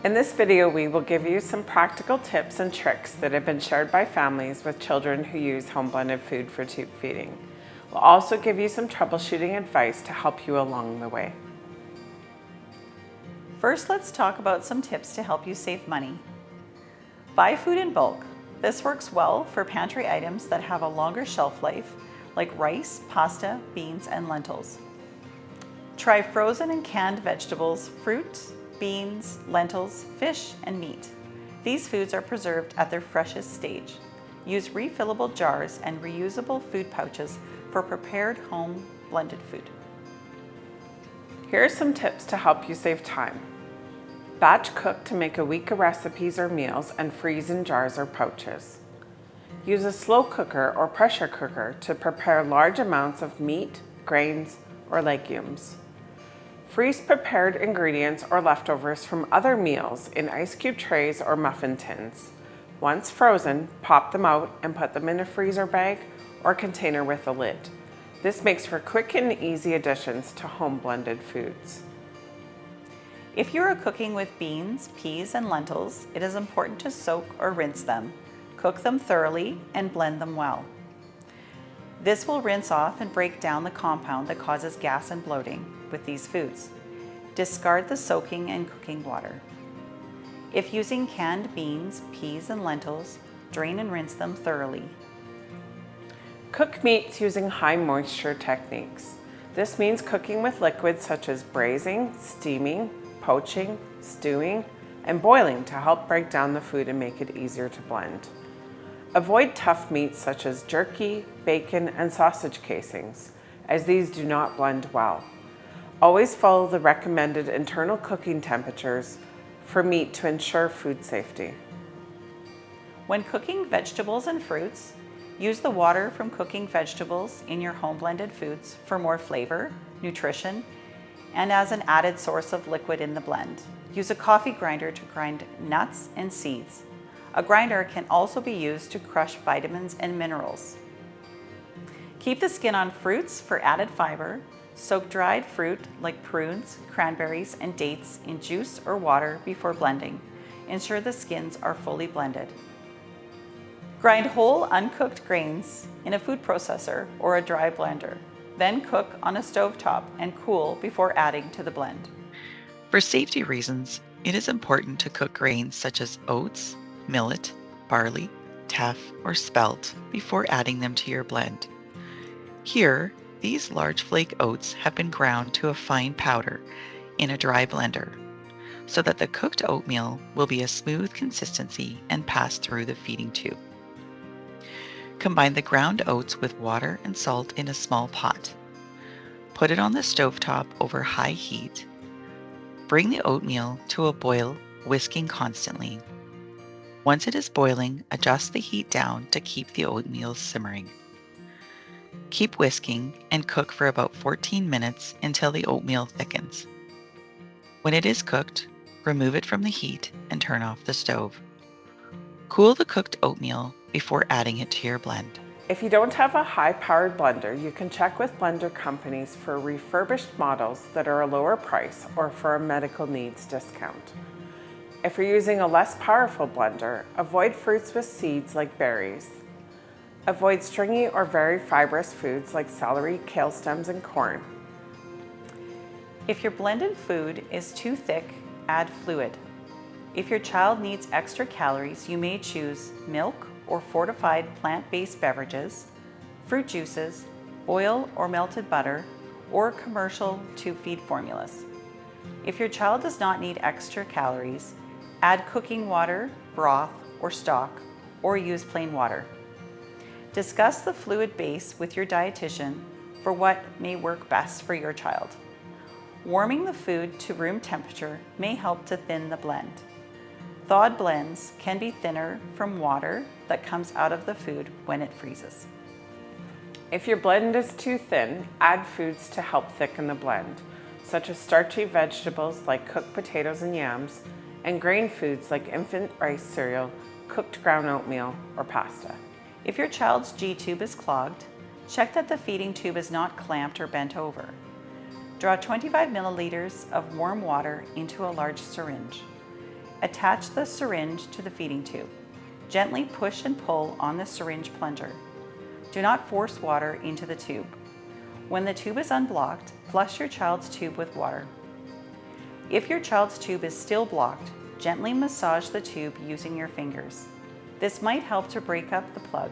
In this video, we will give you some practical tips and tricks that have been shared by families with children who use home blended food for tube feeding. We'll also give you some troubleshooting advice to help you along the way. First, let's talk about some tips to help you save money. Buy food in bulk. This works well for pantry items that have a longer shelf life, like rice, pasta, beans, and lentils. Try frozen and canned vegetables, fruit, beans, lentils, fish, and meat. These foods are preserved at their freshest stage. Use refillable jars and reusable food pouches for prepared home blended food. Here are some tips to help you save time. Batch cook to make a week of recipes or meals and freeze in jars or pouches. Use a slow cooker or pressure cooker to prepare large amounts of meat, grains, or legumes. Freeze prepared ingredients or leftovers from other meals in ice cube trays or muffin tins. Once frozen, pop them out and put them in a freezer bag or container with a lid. This makes for quick and easy additions to home blended foods. If you are cooking with beans, peas, and lentils, it is important to soak or rinse them. Cook them thoroughly and blend them well. This will rinse off and break down the compound that causes gas and bloating with these foods. Discard the soaking and cooking water. If using canned beans, peas, and lentils, drain and rinse them thoroughly. Cook meats using high moisture techniques. This means cooking with liquids such as braising, steaming, poaching, stewing, and boiling to help break down the food and make it easier to blend. Avoid tough meats such as jerky, bacon, and sausage casings, as these do not blend well. Always follow the recommended internal cooking temperatures for meat to ensure food safety. When cooking vegetables and fruits, use the water from cooking vegetables in your home blended foods for more flavor, nutrition, and as an added source of liquid in the blend. Use a coffee grinder to grind nuts and seeds. A grinder can also be used to crush vitamins and minerals. Keep the skin on fruits for added fiber. Soak dried fruit like prunes, cranberries, and dates in juice or water before blending. Ensure the skins are fully blended. Grind whole uncooked grains in a food processor or a dry blender. Then cook on a stovetop and cool before adding to the blend. For safety reasons, it is important to cook grains such as oats, millet, barley, teff, or spelt before adding them to your blend. Here, these large flake oats have been ground to a fine powder in a dry blender, so that the cooked oatmeal will be a smooth consistency and pass through the feeding tube. Combine the ground oats with water and salt in a small pot. Put it on the stovetop over high heat. Bring the oatmeal to a boil, whisking constantly. Once it is boiling, adjust the heat down to keep the oatmeal simmering. Keep whisking and cook for about 14 minutes until the oatmeal thickens. When it is cooked, remove it from the heat and turn off the stove. Cool the cooked oatmeal before adding it to your blend. If you don't have a high-powered blender, you can check with blender companies for refurbished models that are a lower price or for a medical needs discount. If you're using a less powerful blender, avoid fruits with seeds like berries. Avoid stringy or very fibrous foods like celery, kale stems, and corn. If your blended food is too thick, add fluid. If your child needs extra calories, you may choose milk or fortified plant-based beverages, fruit juices, oil or melted butter, or commercial tube feed formulas. If your child does not need extra calories, add cooking water, broth, or stock, or use plain water. Discuss the fluid base with your dietitian for what may work best for your child. Warming the food to room temperature may help to thin the blend. Thawed blends can be thinner from water that comes out of the food when it freezes. If your blend is too thin, add foods to help thicken the blend, such as starchy vegetables like cooked potatoes and yams, and grain foods like infant rice cereal, cooked ground oatmeal, or pasta. If your child's G-tube is clogged, check that the feeding tube is not clamped or bent over. Draw 25 milliliters of warm water into a large syringe. Attach the syringe to the feeding tube. Gently push and pull on the syringe plunger. Do not force water into the tube. When the tube is unblocked, flush your child's tube with water. If your child's tube is still blocked, gently massage the tube using your fingers. This might help to break up the plug.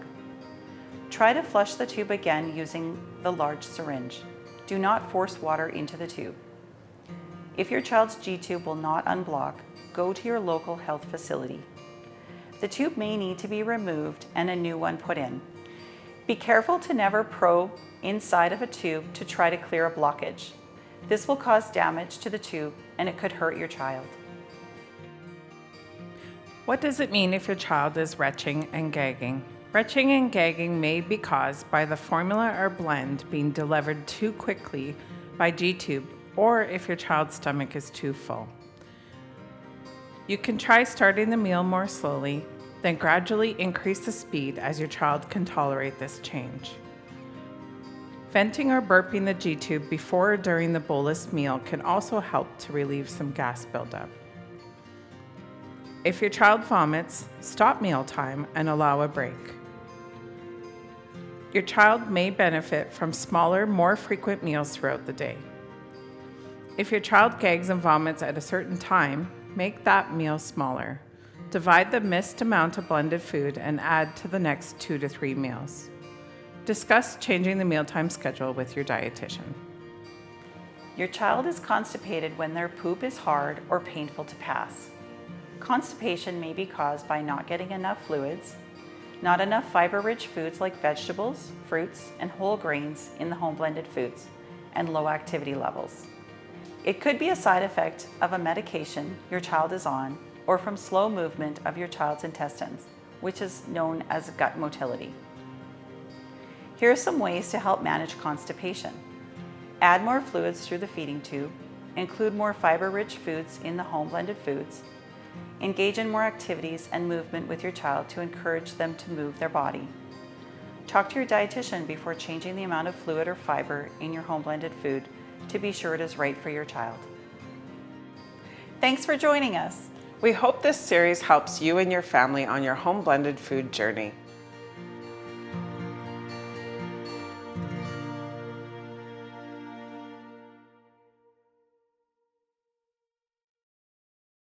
Try to flush the tube again using the large syringe. Do not force water into the tube. If your child's G-tube will not unblock, go to your local health facility. The tube may need to be removed and a new one put in. Be careful to never probe inside of a tube to try to clear a blockage. This will cause damage to the tube and it could hurt your child. What does it mean if your child is retching and gagging? Retching and gagging may be caused by the formula or blend being delivered too quickly by G-tube, or if your child's stomach is too full. You can try starting the meal more slowly, then gradually increase the speed as your child can tolerate this change. Venting or burping the G-tube before or during the bolus meal can also help to relieve some gas buildup. If your child vomits, stop mealtime and allow a break. Your child may benefit from smaller, more frequent meals throughout the day. If your child gags and vomits at a certain time, make that meal smaller. Divide the missed amount of blended food and add to the next 2 to 3 meals. Discuss changing the mealtime schedule with your dietitian. Your child is constipated when their poop is hard or painful to pass. Constipation may be caused by not getting enough fluids, not enough fiber-rich foods like vegetables, fruits, and whole grains in the home blended foods, and low activity levels. It could be a side effect of a medication your child is on or from slow movement of your child's intestines, which is known as gut motility. Here are some ways to help manage constipation. Add more fluids through the feeding tube, include more fiber-rich foods in the home blended foods, engage in more activities and movement with your child to encourage them to move their body. Talk to your dietitian before changing the amount of fluid or fiber in your home blended food to be sure it is right for your child. Thanks for joining us. We hope this series helps you and your family on your home blended food journey.